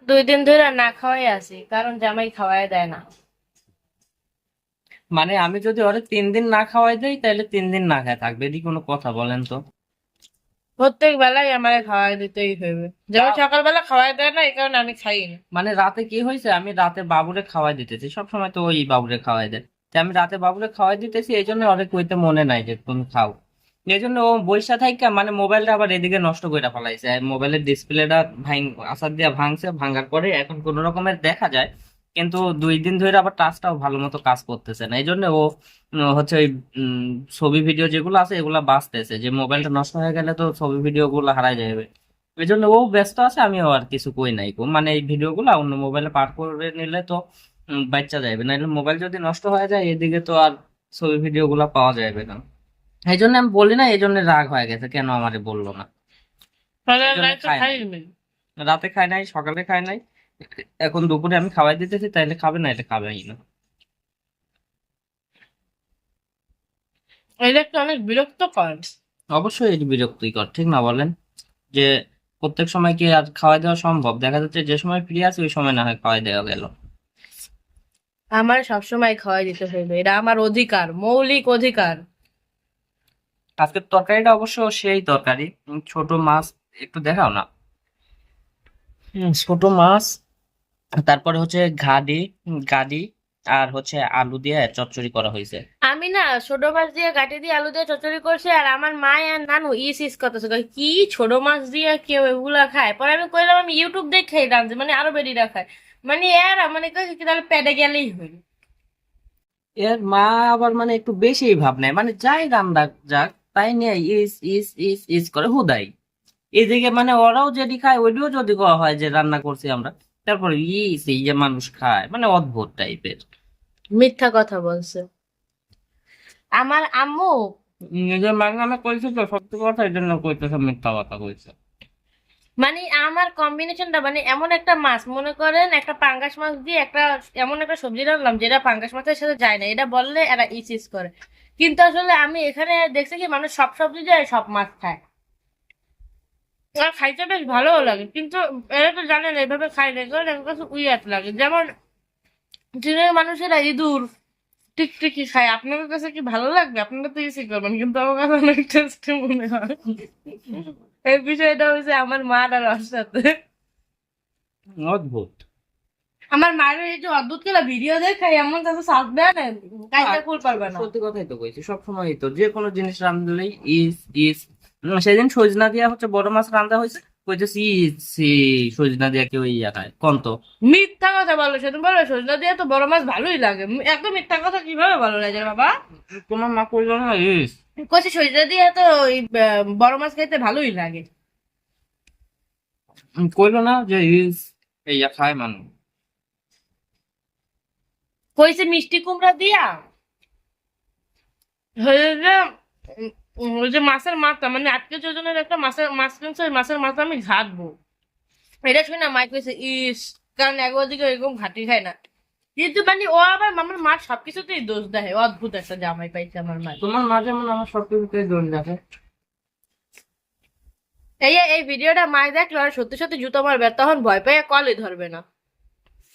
2 দিন ধরে না খাওয়াই আছি, কারণ জামাই খাওয়াই দেয় না। মানে আমি যদি ওরে 3 দিন না খাওয়াই দেই তাহলে 3 দিন না খায় থাকবে, এটি কোনো কথা বলেন তো? প্রত্যেক বেলায় আমারে খাওয়াই দিতেই হইবে, যেমন তা- সকালবেলা খাওয়াই দেয় না, এই কারণে আমি খাই না। মানে রাতে কি হয়েছে, আমি রাতে বাবুরে খাওয়াই দিতেছি, সব সময় তো ওই বাবুরে খাওয়াই দেয়। তো আমি রাতে বাবুরে খাওয়াই দিতেছি, এই জন্য অনেক কইতে মনে নাই যে তুমি খাও। এই জন্য ও বইসা থাইকা মানে মোবাইলটা আবার এদিকে নষ্ট করে ফেলাইছে, মোবাইলের ডিসপ্লেটা আসার দিয়া ভাঙছে, ভাঙার পরে এখন কোন রকমের দেখা যায়, কিন্তু 2 দিন ধরে আবার টাচটাও ভালো মতো কাজ করতেছে না। এই জন্য ও হচ্ছে ওই উম, ছবি ভিডিও যেগুলো আছে এগুলা বাঁচতেছে, যে মোবাইলটা নষ্ট হয়ে গেলে তো ছবি ভিডিও গুলো হারাই যাবে। এই জন্য ও ব্যস্ত আছে, আমিও আর কিছু কই নাই গো। মানে এই ভিডিও গুলো অন্য মোবাইলে পার করে নিলে তো বাচ্চা যাবে, নাহলে মোবাইল যদি নষ্ট হয়ে যায় এদিকে তো আর ছবি ভিডিও গুলা পাওয়া যাবে না। এই জন্য আমি বলি না, এই জন্য রাগ হয়ে গেছে কেন আমারে বললো না। তাহলে এই জন্য রাতে খাই খাই নাই, নি। রাতে খাই নাই, সকালে খাই নাই, এখন দুপুরে আমি খাওয়াই দিতেছি, তাইলে খাবে না, এটা খাবেই না। এটা একটু অনেক বিরক্তকর। অবশ্যই এটি বিরক্তিকর, ঠিক না বলেন? যে প্রত্যেক সময় কি আর খাওয়াই দেওয়া সম্ভব? দেখা যাচ্ছে যে সময় ফ্রি আছে ওই সময় না হয় খাওয়াই দেওয়া গেল। আমার সবসময় খাওয়াই দিতে হইবে, এটা আমার অধিকার, মৌলিক অধিকার। আজকের তরকারিটা অবশ্য সেই তরকারি, ছোট মাছ, একটু দেখাও না। ছোট মাছ, তারপরে হচ্ছে গাদি, আর হচ্ছে আলু দিয়ে চচ্চড়ি করা হয়েছে। আমি না ছোট মাছ দিয়ে গাটি দিয়ে আলু দিয়ে চচ্চড়ি করছি, আর আমার মা আর নানু ইস করতেছে, কয়, কি ছোট মাছ দিয়ে কেউ এগুলা খায়? পরে আমি কইলাম আমি ইউটিউব দেখে রাঁধছি, মানে আরো বেরিয়ে খায়। মানে এরা মানে কই কি তাহলে পেটে গেলেই হইল। এর মা আবার মানে একটু বেশি ভাব নেয়, মানে যাই রান্না যাক তাই নিয়ে ইস ইস ইস ইস করে হুদাই। এদিকে মানে ওরাও যেটি খায় ওইটিও যদি কওয়া হয় যে রান্না করছি আমরা, তারপরে ইস এই যে মানুষ খায়, মানে অদ্ভুত টাইপের। মিথ্যা কথা বলছে আমার আম্মু। নিজের মার নামে কইছে তো সত্যি কথা, এই জন্য কইতেছে মিথ্যা কথা কইছে। মানে আমার কম্বিনেশনটা মানে এমন একটা মাছ, মনে করেন একটা পাঙ্গাস মাছ দিয়ে একটা এমন একটা সবজি রান্নলাম যেটা পাঙ্গাস মাছের সাথে যায় না, এটা বললে এরা ইস করে। কিন্তু আসলে আমি এখানে দেখছি কি মানুষ সব সবজি দিয়ে সব মাছ খায়, আর খাইতে বেশ ভালোও লাগে, কিন্তু এরা তো জানে না এভাবে খাই না, কারণ আমার কাছে উইয়াত লাগে। যেমন চীনের মানুষেরা ইঁদুর টিকটিকি খায়, আপনাদের কাছে কি ভালো লাগবে? আপনারা তো ইসি করবেন, কিন্তু আমার কাছে অনেক টেস্টি মনে হয়। এই বিষয়টা হচ্ছে আমার মার আর ওর সাথে। অদ্ভুত। আমার মায়ের এই যে অদ্ভুত করে ভিডিও দেখাই, এমন তাতে সাথ দেয় না, কাইটা আর কুল পারবে না। সত্যি কথাই তো কইছি, সবসময় তো যে কোনো জিনিস রান্ধলেই ইস ইস। সেদিন সজনা দিয়া হচ্ছে বড় মাছ রান্ধা হয়েছে, কইতেছি ইস সি, সজনা দিয়া কেউ ইয়া খায় কোন তো? মিথ্যা কথা বলো, সেদিন বলো সজনা দিয়ে তো বড় মাছ ভালোই লাগে। একদম মিথ্যা কথা কিভাবে ভালো লাগে রে বাবা? তোমার মা কইলো না ইস? কষি সজনা দিয়ে তো ওই বড় মাছ খাইতে ভালোই লাগে। কইলো না যে ইস ইয়া খায় মানুষ? কইছে মিষ্টি কুমড়া দিয়া হয়ে যে ওই যে মাছের মাথা, মানে আজকে যোজনের একটা মাছের মাছ কিনছে, ওই মাছের মাথা আমি ঘাটবো। এটা শুনে না মাই কইছে ইস, কারণ একবার দিকে এরকম ঘাটি খায় না। কিন্তু মানে ও আবার আমার মার সবকিছুতেই দোষ দেয়, অদ্ভুত একটা জামাই পাইছে আমার মা। তোমার মা যেমন আমার সবকিছুতে দৌড় দেখে। এই ভিডিওটা মাই দেখলো আর সত্যি সত্যি জুতো মারবে, আর তখন ভয় পেয়ে কলই ধরবে না।